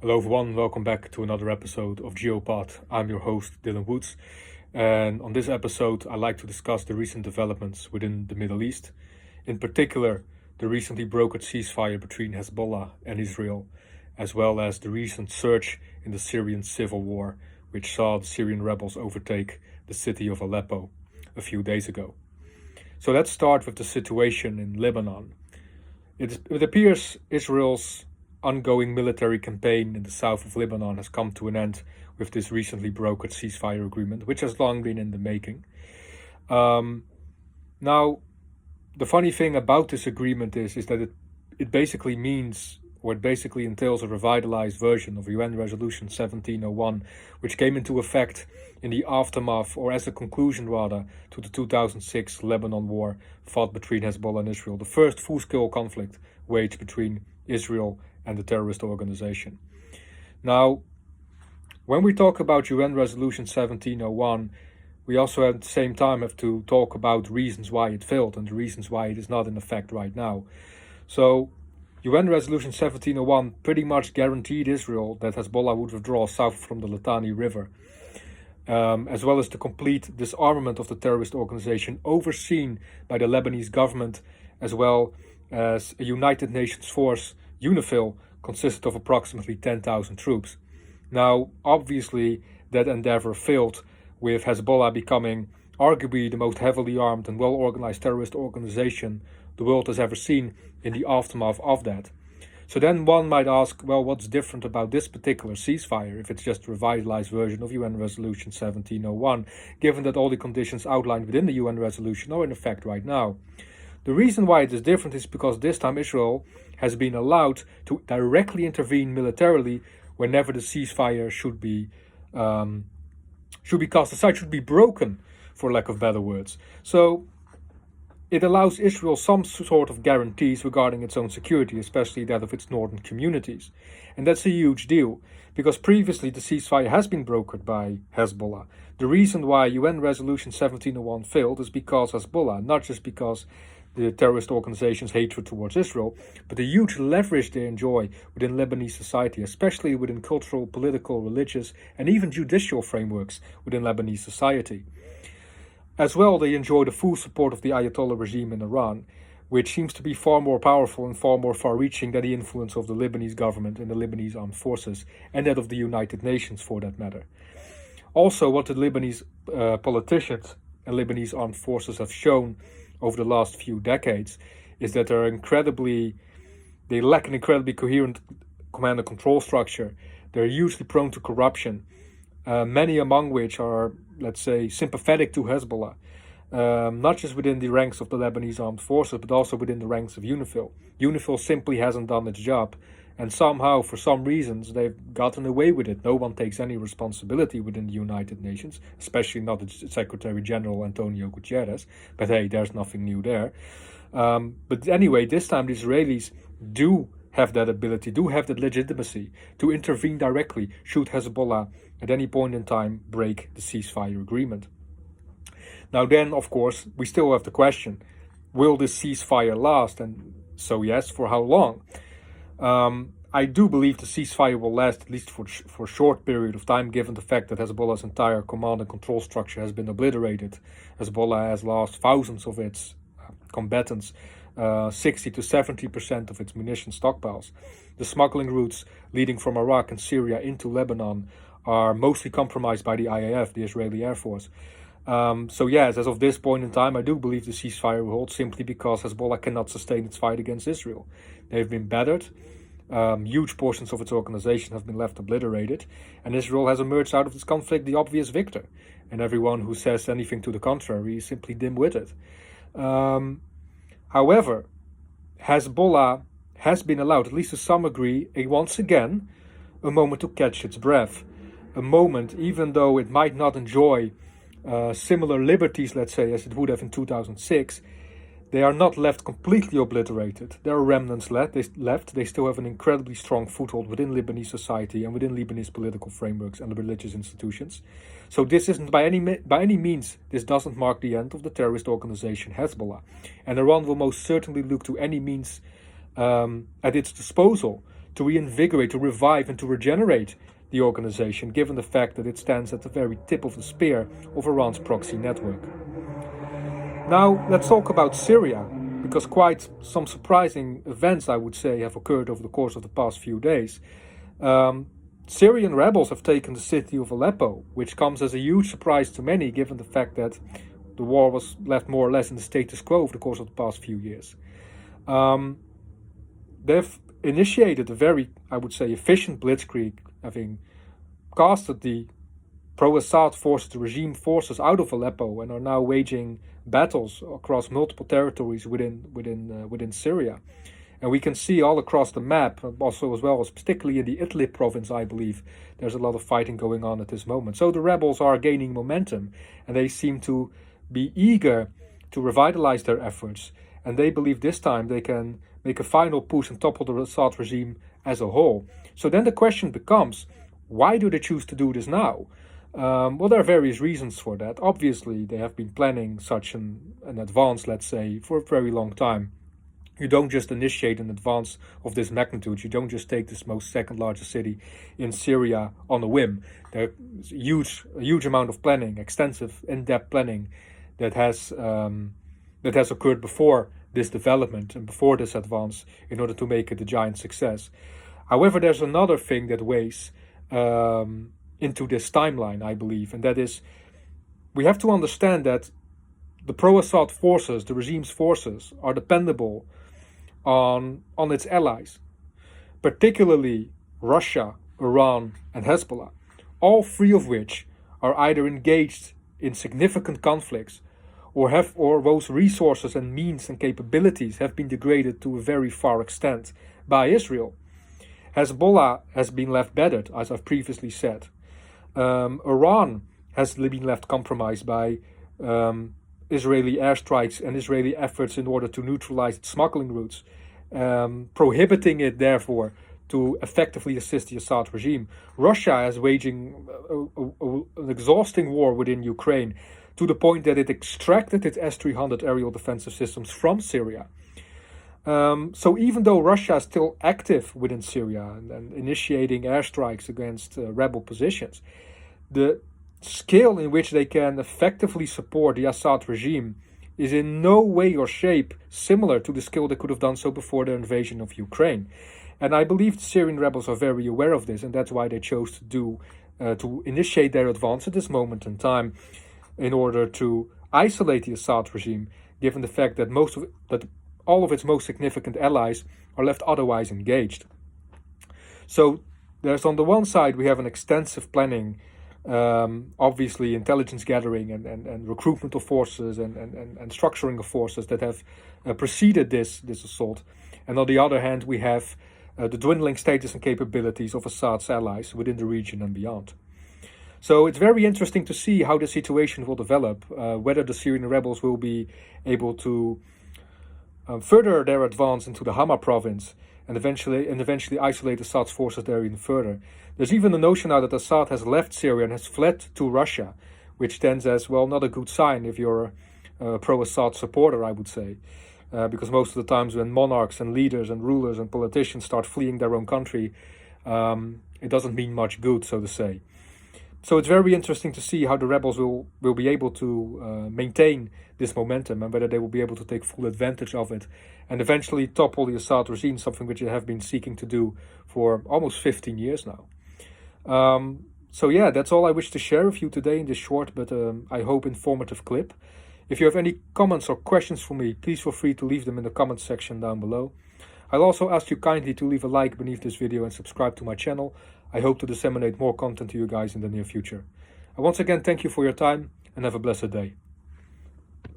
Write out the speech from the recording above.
Hello everyone, welcome back to another episode of GeoPod. I'm your host Dylan Woods, and on this episode I'd like to discuss the recent developments within the Middle East, in particular the recently brokered ceasefire between Hezbollah and Israel, as well as the recent surge in the Syrian civil war, which saw the Syrian rebels overtake the city of Aleppo a few days ago. So let's start with the situation in Lebanon. It appears Israel's ongoing military campaign in the south of Lebanon has come to an end with this recently brokered ceasefire agreement, which has long been in the making. Now, the funny thing about this agreement is that it basically means, or it basically entails, a revitalized version of UN Resolution 1701, which came into effect in the aftermath, or as a conclusion rather, to the 2006 Lebanon war fought between Hezbollah and Israel, the first full-scale conflict waged between Israel and the terrorist organization. Now, when we talk about UN Resolution 1701, we also at the same time have to talk about reasons why it failed and the reasons why it is not in effect right now. So, UN Resolution 1701 pretty much guaranteed Israel that Hezbollah would withdraw south from the Litani River, as well as the complete disarmament of the terrorist organization overseen by the Lebanese government, as well as a United Nations force, UNIFIL, consisted of approximately 10,000 troops. Now, obviously, that endeavor failed, with Hezbollah becoming arguably the most heavily armed and well-organized terrorist organization the world has ever seen in the aftermath of that. So then one might ask, well, what's different about this particular ceasefire if it's just a revitalized version of UN Resolution 1701, given that all the conditions outlined within the UN resolution are in effect right now? The reason why it is different is because this time Israel has been allowed to directly intervene militarily whenever the ceasefire should be cast aside, should be broken, for lack of better words. So it allows Israel some sort of guarantees regarding its own security, especially that of its northern communities. And that's a huge deal, because previously the ceasefire has been brokered by Hezbollah. The reason why UN Resolution 1701 failed is because Hezbollah, not just because the terrorist organization's hatred towards Israel, but the huge leverage they enjoy within Lebanese society, especially within cultural, political, religious, and even judicial frameworks within Lebanese society. As well, they enjoy the full support of the Ayatollah regime in Iran, which seems to be far more powerful and far more far-reaching than the influence of the Lebanese government and the Lebanese armed forces, and that of the United Nations for that matter. Also, what the Lebanese politicians and Lebanese armed forces have shown over the last few decades is that they lack an incredibly coherent command and control structure. They're hugely prone to corruption, many among which are, let's say, sympathetic to Hezbollah, not just within the ranks of the Lebanese armed forces, but also within the ranks of UNIFIL. UNIFIL simply hasn't done its job, and somehow, for some reasons, they've gotten away with it. No one takes any responsibility within the United Nations, especially not the Secretary General Antonio Guterres, but hey, there's nothing new there. But anyway, this time the Israelis do have that ability, do have that legitimacy to intervene directly should Hezbollah at any point in time break the ceasefire agreement. Now then, of course, we still have the question, will this ceasefire last? And so yes, for how long? I do believe the ceasefire will last at least for a short period of time, given the fact that Hezbollah's entire command and control structure has been obliterated. Hezbollah has lost thousands of its combatants, 60 to 70% of its munition stockpiles. The smuggling routes leading from Iraq and Syria into Lebanon are mostly compromised by the IAF, the Israeli Air Force. So yes, as of this point in time, I do believe the ceasefire will hold, simply because Hezbollah cannot sustain its fight against Israel. They've been battered. Huge portions of its organization have been left obliterated, and Israel has emerged out of this conflict the obvious victor. And everyone who says anything to the contrary is simply dim-witted. However, Hezbollah has been allowed, at least to some degree, once again, a moment to catch its breath. A moment, even though it might not enjoy similar liberties, let's say, as it would have in 2006, they are not left completely obliterated. There are remnants left. They still have an incredibly strong foothold within Lebanese society and within Lebanese political frameworks and religious institutions. So this isn't by any means, this doesn't mark the end of the terrorist organization Hezbollah. And Iran will most certainly look to any means at its disposal to reinvigorate, to revive, and to regenerate the organization, given the fact that it stands at the very tip of the spear of Iran's proxy network. Now, let's talk about Syria, because quite some surprising events, I would say, have occurred over the course of the past few days. Syrian rebels have taken the city of Aleppo, which comes as a huge surprise to many, given the fact that the war was left more or less in the status quo over the course of the past few years. They've initiated a very, I would say, efficient blitzkrieg, having casted the pro-Assad forces, the regime forces, out of Aleppo, and are now waging battles across multiple territories within Syria. And we can see all across the map, also as well as particularly in the Idlib province, I believe, there's a lot of fighting going on at this moment. So the rebels are gaining momentum, and they seem to be eager to revitalize their efforts. And they believe this time they can make a final push and topple the Assad regime as a whole. So then the question becomes, why do they choose to do this now? Well, there are various reasons for that. Obviously, they have been planning such an advance, let's say, for a very long time. You don't just initiate an advance of this magnitude. You don't just take this second largest city in Syria on a whim. There's a huge amount of planning, extensive, in-depth planning that has occurred before this development and before this advance in order to make it a giant success. However, there's another thing that weighs into this timeline, I believe, and that is we have to understand that the pro-Assad forces, the regime's forces, are dependable on its allies, particularly Russia, Iran, and Hezbollah, all three of which are either engaged in significant conflicts or whose resources and means and capabilities have been degraded to a very far extent by Israel. Hezbollah has been left battered, as I've previously said. Iran has been left compromised by Israeli airstrikes and Israeli efforts in order to neutralize its smuggling routes, prohibiting it, therefore, to effectively assist the Assad regime. Russia is waging an exhausting war within Ukraine, to the point that it extracted its S-300 aerial defensive systems from Syria. So even though Russia is still active within Syria and initiating airstrikes against rebel positions, the scale in which they can effectively support the Assad regime is in no way or shape similar to the scale they could have done so before their invasion of Ukraine. And I believe the Syrian rebels are very aware of this, and that's why they chose to initiate their advance at this moment in time, in order to isolate the Assad regime, given the fact that all of its most significant allies are left otherwise engaged. So there's, on the one side, we have an extensive planning, obviously intelligence gathering and recruitment of forces and structuring of forces that have preceded this assault. And on the other hand, we have the dwindling status and capabilities of Assad's allies within the region and beyond. So it's very interesting to see how the situation will develop, whether the Syrian rebels will be able to further their advance into the Hama province and eventually isolate Assad's forces there even further. There's even the notion now that Assad has left Syria and has fled to Russia, which stands as, well, not a good sign if you're a pro-Assad supporter, I would say. Because most of the times when monarchs and leaders and rulers and politicians start fleeing their own country, it doesn't mean much good, so to say. So it's very interesting to see how the rebels will be able to maintain this momentum, and whether they will be able to take full advantage of it and eventually topple the Assad regime, something which they have been seeking to do for almost 15 years now. So yeah, that's all I wish to share with you today in this short but I hope informative clip. If you have any comments or questions for me, please feel free to leave them in the comments section down below. I'll also ask you kindly to leave a like beneath this video and subscribe to my channel. I hope to disseminate more content to you guys in the near future. I once again thank you for your time and have a blessed day.